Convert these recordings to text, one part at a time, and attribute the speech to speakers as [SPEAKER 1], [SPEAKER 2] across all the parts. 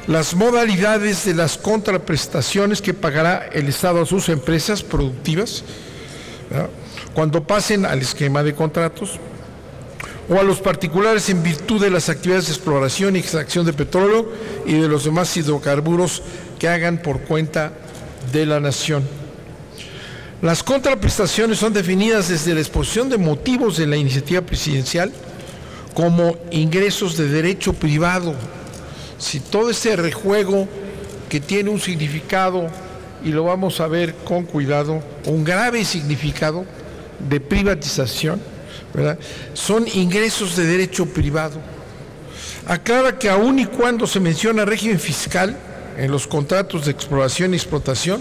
[SPEAKER 1] las modalidades de las contraprestaciones que pagará el Estado a sus empresas productivas, ¿verdad?, cuando pasen al esquema de contratos, o a los particulares en virtud de las actividades de exploración y extracción de petróleo y de los demás hidrocarburos que hagan por cuenta de la nación. Las contraprestaciones son definidas desde la exposición de motivos de la iniciativa presidencial como ingresos de derecho privado. Si todo este rejuego que tiene un significado, y lo vamos a ver con cuidado, un grave significado de privatización, ¿verdad?, son ingresos de derecho privado. Aclara que aun y cuando se menciona régimen fiscal en los contratos de exploración y explotación,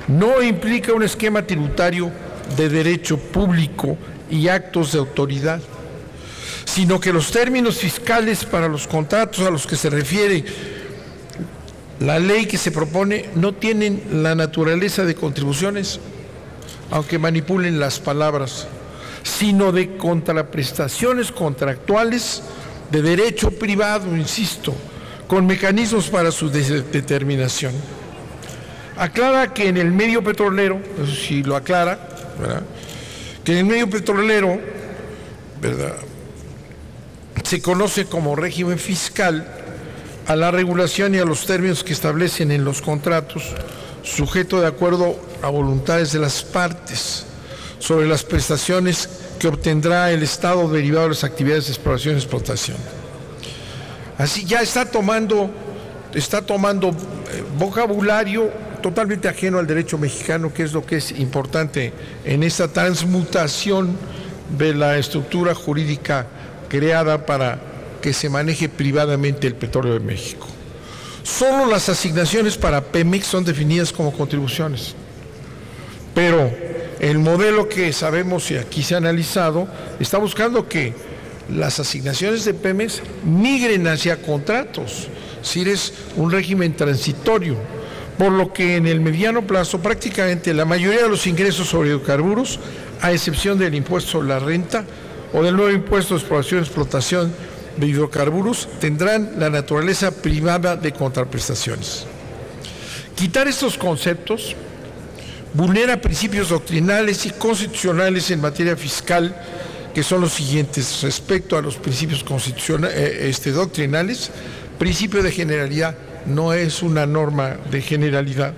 [SPEAKER 1] no implica un esquema tributario de derecho público y actos de autoridad, sino que los términos fiscales para los contratos a los que se refiere la ley que se propone no tienen la naturaleza de contribuciones, aunque manipulen las palabras, sino de contraprestaciones contractuales de derecho privado, insisto, con mecanismos para su determinación. Aclara que en el medio petrolero, eso sí lo aclara, ¿verdad?, que en el medio petrolero, ¿verdad?, se conoce como régimen fiscal a la regulación y a los términos que establecen en los contratos, sujeto de acuerdo a voluntades de las partes, sobre las prestaciones que obtendrá el Estado derivado de las actividades de exploración y explotación. Así ya está tomando vocabulario totalmente ajeno al derecho mexicano, que es lo que es importante en esta transmutación de la estructura jurídica creada para que se maneje privadamente el petróleo de México. Solo las asignaciones para Pemex son definidas como contribuciones, pero el modelo que sabemos y aquí se ha analizado está buscando que las asignaciones de Pemex migren hacia contratos, es decir, es un régimen transitorio, por lo que en el mediano plazo prácticamente la mayoría de los ingresos sobre hidrocarburos, a excepción del impuesto sobre la renta o del nuevo impuesto de exploración y explotación de hidrocarburos, tendrán la naturaleza privada de contraprestaciones. Quitar estos conceptos vulnera principios doctrinales y constitucionales en materia fiscal, que son los siguientes. Respecto a los principios doctrinales, principio de generalidad no es una norma de generalidad.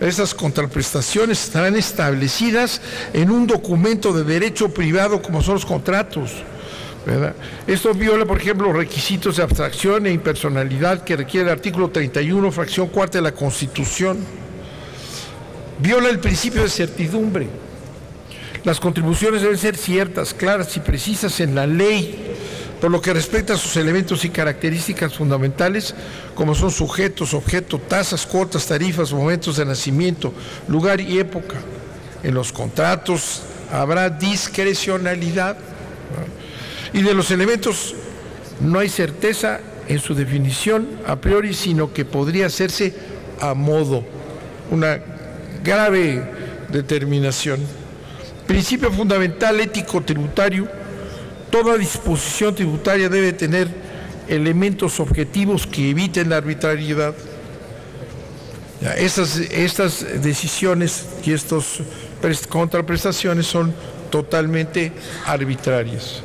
[SPEAKER 1] Estas contraprestaciones estarán establecidas en un documento de derecho privado como son los contratos, ¿verdad? Esto viola, por ejemplo, los requisitos de abstracción e impersonalidad que requiere el artículo 31, fracción cuarta de la Constitución. Viola el principio de certidumbre. Las contribuciones deben ser ciertas, claras y precisas en la ley, por lo que respecta a sus elementos y características fundamentales, como son sujetos, objeto, tasas, cuotas, tarifas, momentos de nacimiento, lugar y época. En los contratos habrá discrecionalidad, ¿no?, y de los elementos no hay certeza en su definición a priori, sino que podría hacerse a modo, una grave determinación. Principio fundamental ético tributario: toda disposición tributaria debe tener elementos objetivos que eviten la arbitrariedad. Estas decisiones y estas contraprestaciones son totalmente arbitrarias.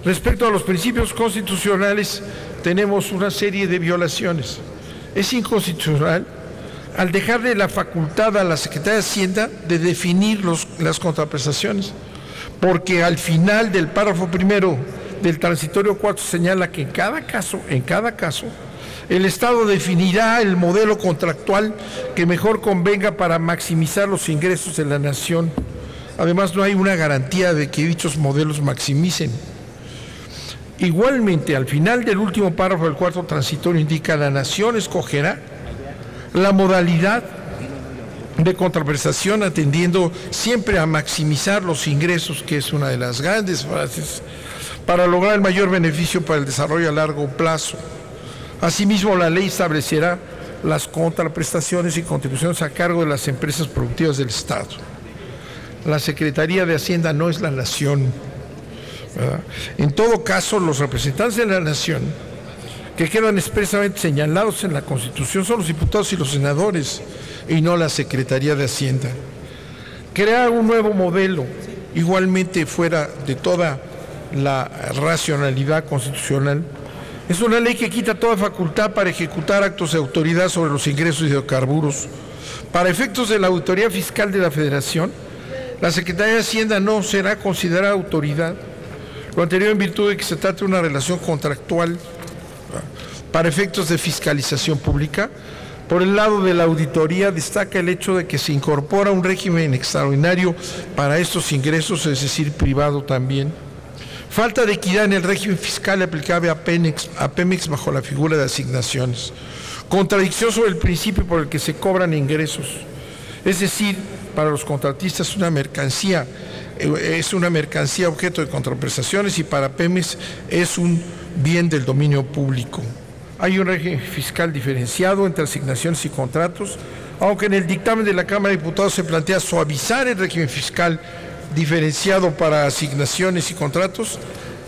[SPEAKER 1] Respecto a los principios constitucionales, tenemos una serie de violaciones. Es inconstitucional al dejarle la facultad a la Secretaría de Hacienda de definir las contraprestaciones, porque al final del párrafo primero del transitorio 4 señala que en cada caso, el Estado definirá el modelo contractual que mejor convenga para maximizar los ingresos de la nación. Además, no hay una garantía de que dichos modelos maximicen. Igualmente, al final del último párrafo del cuarto transitorio indica: la nación escogerá la modalidad de contraprestación atendiendo siempre a maximizar los ingresos, que es una de las grandes frases, para lograr el mayor beneficio para el desarrollo a largo plazo. Asimismo, la ley establecerá las contraprestaciones y contribuciones a cargo de las empresas productivas del Estado. La Secretaría de Hacienda no es la nación, ¿verdad? En todo caso, los representantes de la nación que quedan expresamente señalados en la Constitución son los diputados y los senadores, y no la Secretaría de Hacienda. Crear un nuevo modelo, igualmente fuera de toda la racionalidad constitucional, es una ley que quita toda facultad para ejecutar actos de autoridad sobre los ingresos de hidrocarburos. Para efectos de la auditoría fiscal de la Federación, la Secretaría de Hacienda no será considerada autoridad, lo anterior en virtud de que se trata de una relación contractual. Para efectos de fiscalización pública, por el lado de la auditoría destaca el hecho de que se incorpora un régimen extraordinario para estos ingresos, es decir, privado también. Falta de equidad en el régimen fiscal aplicable a Pemex bajo la figura de asignaciones. Contradicción sobre el principio por el que se cobran ingresos. Es decir, para los contratistas es una mercancía objeto de contraprestaciones y para Pemex es un bien del dominio público. Hay un régimen fiscal diferenciado entre asignaciones y contratos, aunque en el dictamen de la Cámara de Diputados se plantea suavizar el régimen fiscal diferenciado para asignaciones y contratos,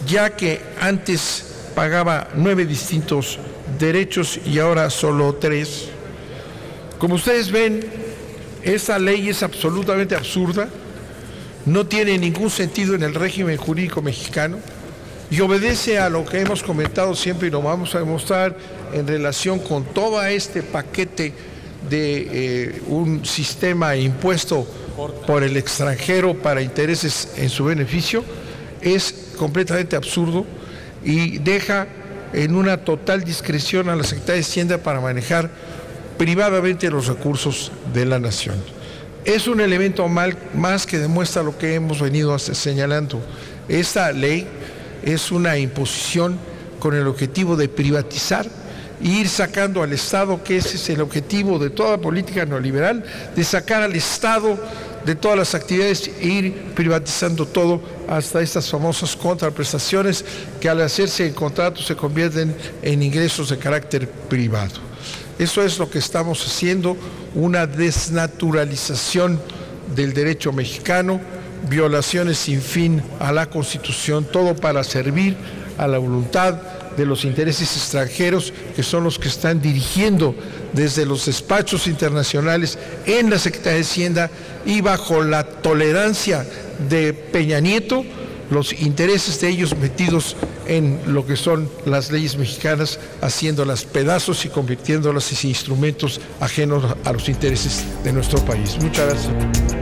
[SPEAKER 1] ya que antes pagaba 9 distintos derechos y ahora solo 3. Como ustedes ven, esa ley es absolutamente absurda, no tiene ningún sentido en el régimen jurídico mexicano y obedece a lo que hemos comentado siempre y lo vamos a demostrar en relación con todo este paquete de un sistema impuesto por el extranjero para intereses en su beneficio. Es completamente absurdo y deja en una total discreción a la Secretaría de Hacienda para manejar privadamente los recursos de la nación. Es un elemento más que demuestra lo que hemos venido señalando. Esta ley es una imposición con el objetivo de privatizar e ir sacando al Estado, que ese es el objetivo de toda política neoliberal, de sacar al Estado de todas las actividades e ir privatizando todo hasta estas famosas contraprestaciones que al hacerse en contratos se convierten en ingresos de carácter privado. Eso es lo que estamos haciendo, una desnaturalización del derecho mexicano, violaciones sin fin a la Constitución, todo para servir a la voluntad de los intereses extranjeros, que son los que están dirigiendo desde los despachos internacionales en la Secretaría de Hacienda y bajo la tolerancia de Peña Nieto, los intereses de ellos metidos en lo que son las leyes mexicanas, haciéndolas pedazos y convirtiéndolas en instrumentos ajenos a los intereses de nuestro país. Muchas gracias.